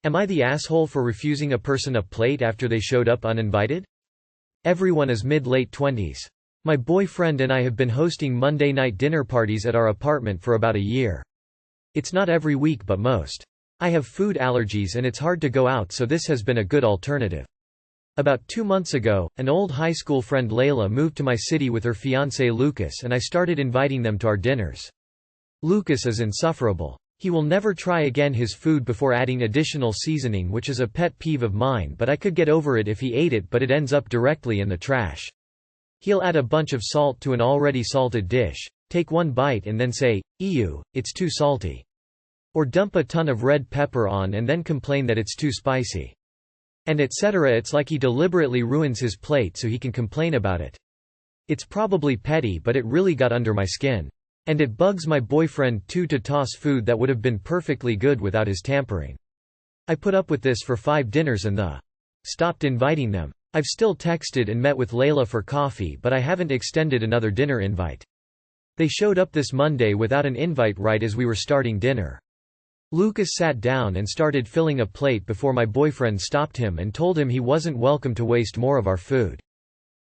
Am I the asshole for refusing a person a plate after they showed up uninvited? Everyone is mid-late 20s. My boyfriend and I have been hosting Monday night dinner parties at our apartment for about a year. It's not every week but most. I have food allergies and it's hard to go out, so this has been a good alternative. About 2 months ago, an old high school friend Layla moved to my city with her fiancé Lucas and I started inviting them to our dinners. Lucas is insufferable. He will never try again his food before adding additional seasoning, which is a pet peeve of mine, but I could get over it if he ate it, but it ends up directly in the trash. He'll add a bunch of salt to an already salted dish, take one bite and then say, "Ew, it's too salty." Or dump a ton of red pepper on and then complain that it's too spicy. And etc. It's like he deliberately ruins his plate so he can complain about it. It's probably petty, but it really got under my skin. And it bugs my boyfriend too to toss food that would have been perfectly good without his tampering. I put up with this for 5 dinners and stopped inviting them. I've still texted and met with Layla for coffee, but I haven't extended another dinner invite. They showed up this Monday without an invite right as we were starting dinner. Lucas sat down and started filling a plate before my boyfriend stopped him and told him he wasn't welcome to waste more of our food.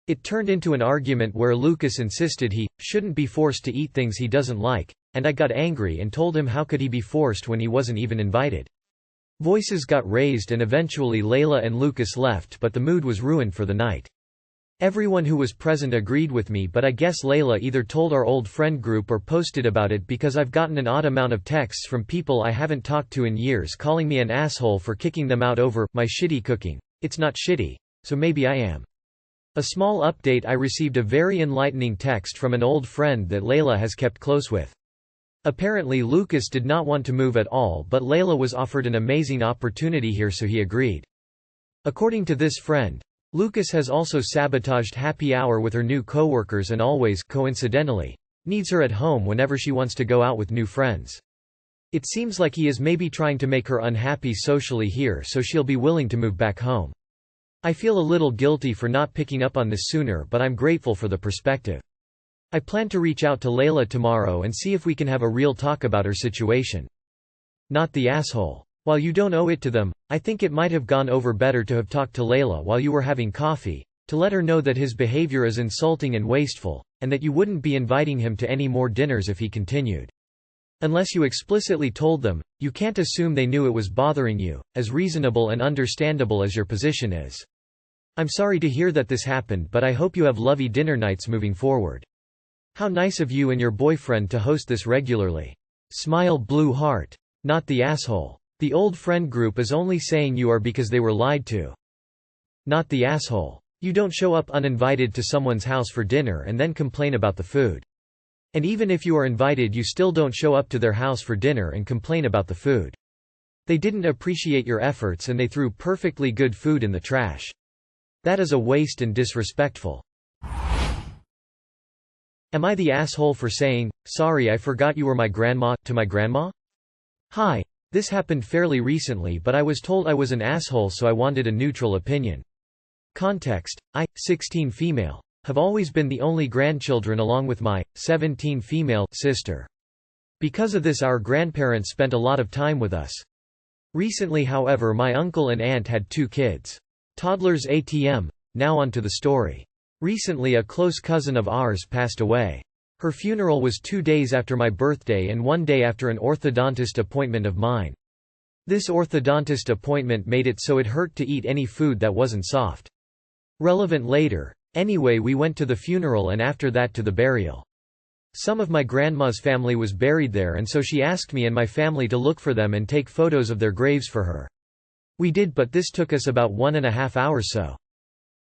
It turned into an argument where Lucas insisted he shouldn't be forced to eat things he doesn't like, and I got angry and told him how could he be forced when he wasn't even invited. Voices got raised and eventually Layla and Lucas left, but the mood was ruined for the night. Everyone who was present agreed with me, but I guess Layla either told our old friend group or posted about it because I've gotten an odd amount of texts from people I haven't talked to in years calling me an asshole for kicking them out over my shitty cooking. It's not shitty, so maybe I am. A small update: I received a very enlightening text from an old friend that Layla has kept close with. Apparently Lucas did not want to move at all, but Layla was offered an amazing opportunity here, so he agreed. According to this friend, Lucas has also sabotaged happy hour with her new coworkers and always, coincidentally, needs her at home whenever she wants to go out with new friends. It seems like he is maybe trying to make her unhappy socially here so she'll be willing to move back home. I feel a little guilty for not picking up on this sooner, but I'm grateful for the perspective. I plan to reach out to Layla tomorrow and see if we can have a real talk about her situation. Not the asshole. While you don't owe it to them, I think it might have gone over better to have talked to Layla while you were having coffee, to let her know that his behavior is insulting and wasteful, and that you wouldn't be inviting him to any more dinners if he continued. Unless you explicitly told them, you can't assume they knew it was bothering you, as reasonable and understandable as your position is. I'm sorry to hear that this happened, but I hope you have lovely dinner nights moving forward. How nice of you and your boyfriend to host this regularly. Smile blue heart. Not the asshole. The old friend group is only saying you are because they were lied to. Not the asshole. You don't show up uninvited to someone's house for dinner and then complain about the food. And even if you are invited, you still don't show up to their house for dinner and complain about the food. They didn't appreciate your efforts and they threw perfectly good food in the trash. That is a waste and disrespectful. Am I the asshole for saying, "Sorry, I forgot you were my grandma," to my grandma? Hi. This happened fairly recently, but I was told I was an asshole, so I wanted a neutral opinion. Context: I, 16 female, have always been the only grandchildren along with my 17 female sister. Because of this, our grandparents spent a lot of time with us. Recently, however, my uncle and aunt had 2 kids. Toddlers ATM. Now on to the story. Recently, a close cousin of ours passed away. Her funeral was 2 days after my birthday and 1 day after an orthodontist appointment of mine. This orthodontist appointment made it so it hurt to eat any food that wasn't soft. Relevant later. Anyway, we went to the funeral and after that to the burial. Some of my grandma's family was buried there, and so she asked me and my family to look for them and take photos of their graves for her. We did, but this took us about 1.5 hours so.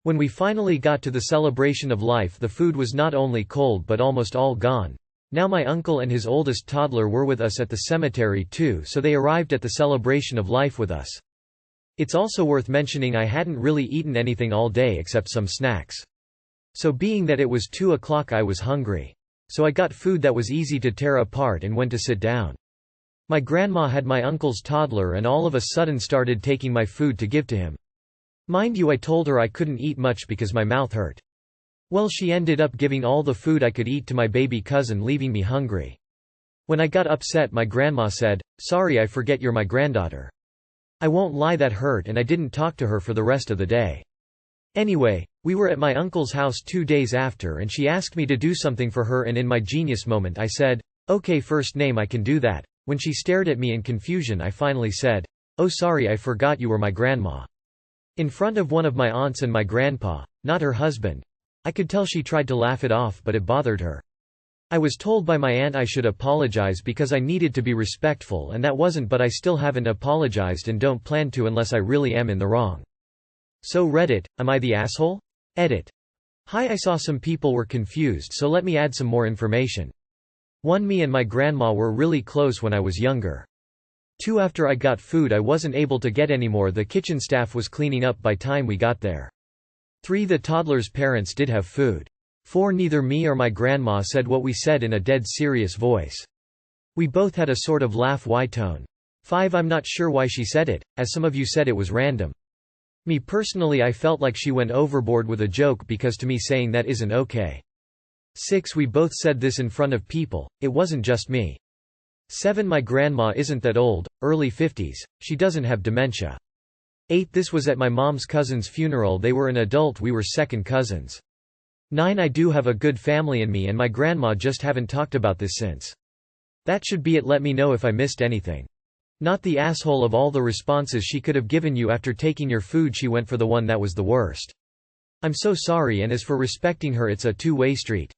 When we finally got to the celebration of life, the food was not only cold but almost all gone. Now my uncle and his oldest toddler were with us at the cemetery too, so they arrived at the celebration of life with us. It's also worth mentioning I hadn't really eaten anything all day except some snacks. So being that it was 2 o'clock, I was hungry. So I got food that was easy to tear apart and went to sit down. My grandma had my uncle's toddler and all of a sudden started taking my food to give to him. Mind you, I told her I couldn't eat much because my mouth hurt. Well, she ended up giving all the food I could eat to my baby cousin, leaving me hungry. When I got upset, my grandma said, "Sorry, I forget you're my granddaughter." I won't lie, that hurt, and I didn't talk to her for the rest of the day. Anyway, we were at my uncle's house 2 days after and she asked me to do something for her, and in my genius moment I said, "Okay, first name, I can do that." When she stared at me in confusion, I finally said, "Oh sorry, I forgot you were my grandma." In front of one of my aunts and my grandpa, not her husband. I could tell she tried to laugh it off, but it bothered her. I was told by my aunt I should apologize because I needed to be respectful, and that wasn't, but I still haven't apologized and don't plan to unless I really am in the wrong. So Reddit, am I the asshole? Edit. Hi, I saw some people were confused, so let me add some more information. 1. Me and my grandma were really close when I was younger. 2. After I got food I wasn't able to get anymore, the kitchen staff was cleaning up by time we got there. 3. The toddler's parents did have food. 4. Neither me or my grandma said what we said in a dead serious voice. We both had a sort of laugh-why tone. 5. I'm not sure why she said it, as some of you said it was random. Me personally, I felt like she went overboard with a joke, because to me saying that isn't okay. 6. We both said this in front of people, it wasn't just me. 7. My grandma isn't that old, early 50s, she doesn't have dementia. 8. This was at my mom's cousin's funeral, they were an adult, we were second cousins. 9. I do have a good family, and me and my grandma just haven't talked about this since. That should be it. Let me know if I missed anything. Not the asshole. Of all the responses she could have given you after taking your food, she went for the one that was the worst. I'm so sorry, and as for respecting her, it's a two-way street.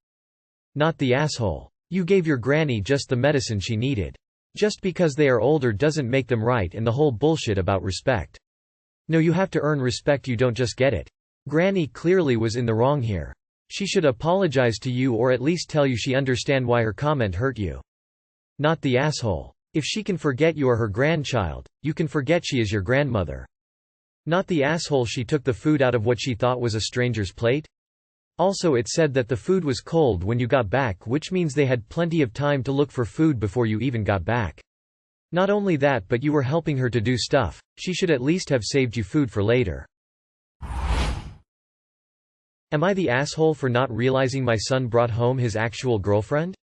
Not the asshole. You gave your granny just the medicine she needed. Just because they are older doesn't make them right, and the whole bullshit about respect. No, you have to earn respect, you don't just get it. Granny clearly was in the wrong here. She should apologize to you, or at least tell you she understand why her comment hurt you. Not the asshole. If she can forget you are her grandchild, you can forget she is your grandmother. Not the asshole. She took the food out of what she thought was a stranger's plate. Also, it said that the food was cold when you got back, which means they had plenty of time to look for food before you even got back. Not only that, but you were helping her to do stuff. She should at least have saved you food for later. Am I the asshole for not realizing my son brought home his actual girlfriend?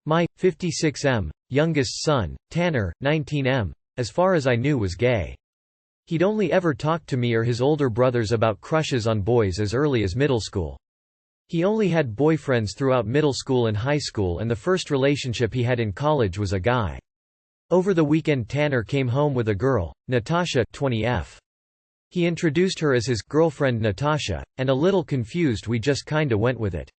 My 56M youngest son, Tanner, 19M, as far as I knew, was gay. He'd only ever talked to me or his older brothers about crushes on boys as early as middle school. He only had boyfriends throughout middle school and high school, and the first relationship he had in college was a guy. Over the weekend Tanner came home with a girl, Natasha, 20F. He introduced her as his girlfriend Natasha, and a little confused we just kinda went with it.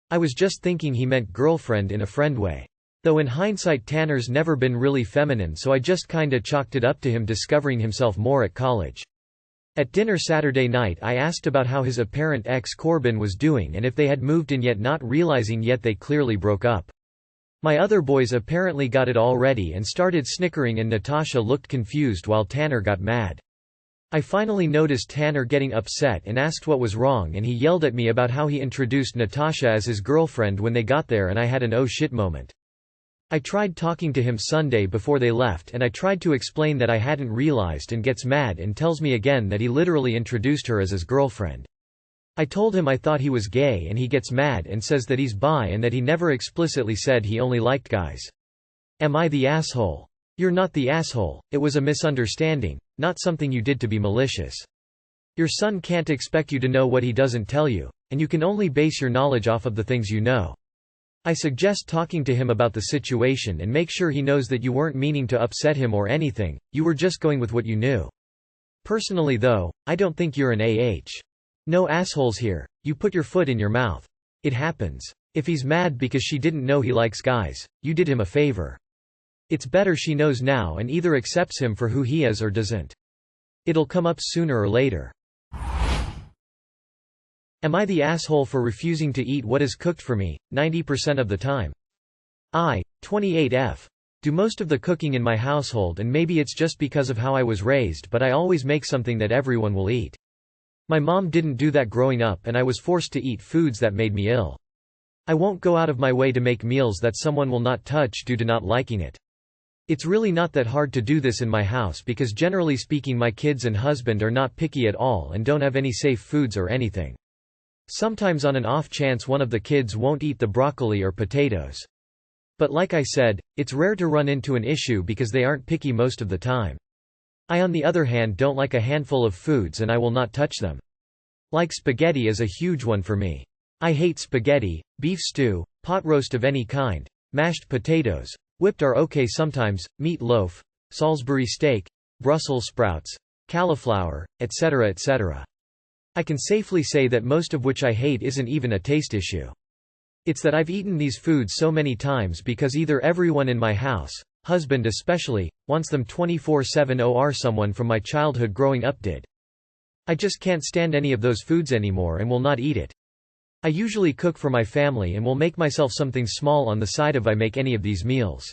I was just thinking he meant girlfriend in a friend way. Though in hindsight Tanner's never been really feminine, so I just kinda chalked it up to him discovering himself more at college. At dinner Saturday night I asked about how his apparent ex Corbin was doing and if they had moved in yet, not realizing yet they clearly broke up. My other boys apparently got it already and started snickering, and Natasha looked confused while Tanner got mad. I finally noticed Tanner getting upset and asked what was wrong, and he yelled at me about how he introduced Natasha as his girlfriend when they got there, and I had an oh shit moment. I tried talking to him Sunday before they left, and I tried to explain that I hadn't realized, and gets mad and tells me again that he literally introduced her as his girlfriend. I told him I thought he was gay, and he gets mad and says that he's bi and that he never explicitly said he only liked guys. Am I the asshole? You're not the asshole, it was a misunderstanding, not something you did to be malicious. Your son can't expect you to know what he doesn't tell you, and you can only base your knowledge off of the things you know. I suggest talking to him about the situation and make sure he knows that you weren't meaning to upset him or anything, you were just going with what you knew. Personally though, I don't think you're an No assholes here, you put your foot in your mouth. It happens. If he's mad because she didn't know he likes guys, you did him a favor. It's better she knows now and either accepts him for who he is or doesn't. It'll come up sooner or later. Am I the asshole for refusing to eat what is cooked for me, 90% of the time? I, 28F. Do most of the cooking in my household, and maybe it's just because of how I was raised, but I always make something that everyone will eat. My mom didn't do that growing up, and I was forced to eat foods that made me ill. I won't go out of my way to make meals that someone will not touch due to not liking it. It's really not that hard to do this in my house because generally speaking my kids and husband are not picky at all and don't have any safe foods or anything. Sometimes on an off chance one of the kids won't eat the broccoli or potatoes. But like I said, it's rare to run into an issue because they aren't picky most of the time. I on the other hand don't like a handful of foods and I will not touch them. Like spaghetti is a huge one for me. I hate spaghetti, beef stew, pot roast of any kind, mashed potatoes, whipped are okay sometimes, meat loaf, Salisbury steak, Brussels sprouts, cauliflower, etc. etc. I can safely say that most of which I hate isn't even a taste issue. It's that I've eaten these foods so many times because either everyone in my house, husband especially, wants them 24/7 or someone from my childhood growing up did. I just can't stand any of those foods anymore and will not eat it. I usually cook for my family and will make myself something small on the side if I make any of these meals.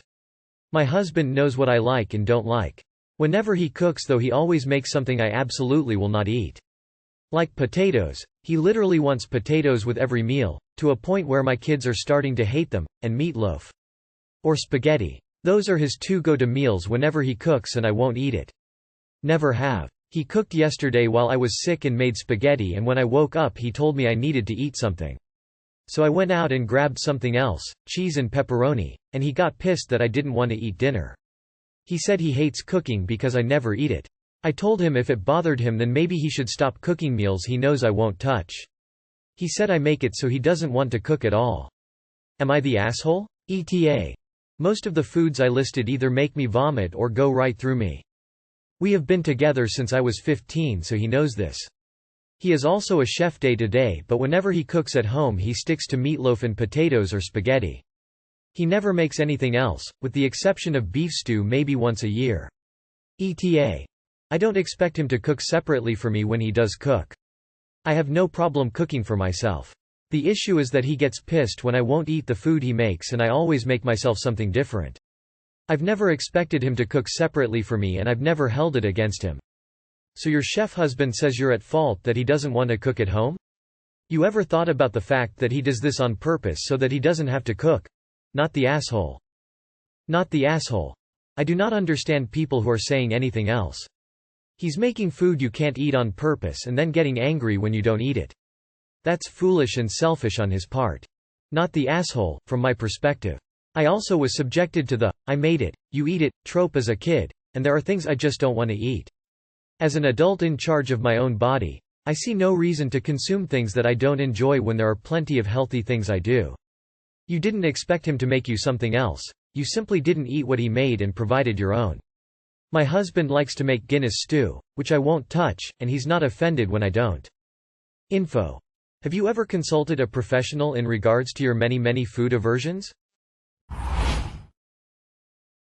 My husband knows what I like and don't like. Whenever he cooks though he always makes something I absolutely will not eat. Like potatoes, he literally wants potatoes with every meal, to a point where my kids are starting to hate them, and meatloaf. Or spaghetti. Those are his two go-to meals whenever he cooks and I won't eat it. Never have. He cooked yesterday while I was sick and made spaghetti and when I woke up he told me I needed to eat something. So I went out and grabbed something else, cheese and pepperoni, and he got pissed that I didn't want to eat dinner. He said he hates cooking because I never eat it. I told him if it bothered him then maybe he should stop cooking meals he knows I won't touch. He said I make it so he doesn't want to cook at all. Am I the asshole? ETA. Most of the foods I listed either make me vomit or go right through me. We have been together since I was 15 so he knows this. He is also a chef day to day but whenever he cooks at home he sticks to meatloaf and potatoes or spaghetti. He never makes anything else, with the exception of beef stew maybe once a year. ETA. I don't expect him to cook separately for me when he does cook. I have no problem cooking for myself. The issue is that he gets pissed when I won't eat the food he makes and I always make myself something different. I've never expected him to cook separately for me and I've never held it against him. So your chef husband says you're at fault that he doesn't want to cook at home? You ever thought about the fact that he does this on purpose so that he doesn't have to cook? Not the asshole. Not the asshole. I do not understand people who are saying anything else. He's making food you can't eat on purpose and then getting angry when you don't eat it. That's foolish and selfish on his part. Not the asshole, from my perspective. I also was subjected to the, I made it, you eat it, trope as a kid, and there are things I just don't want to eat. As an adult in charge of my own body, I see no reason to consume things that I don't enjoy when there are plenty of healthy things I do. You didn't expect him to make you something else, you simply didn't eat what he made and provided your own. My husband likes to make Guinness stew, which I won't touch, and he's not offended when I don't. Info. Have you ever consulted a professional in regards to your many food aversions?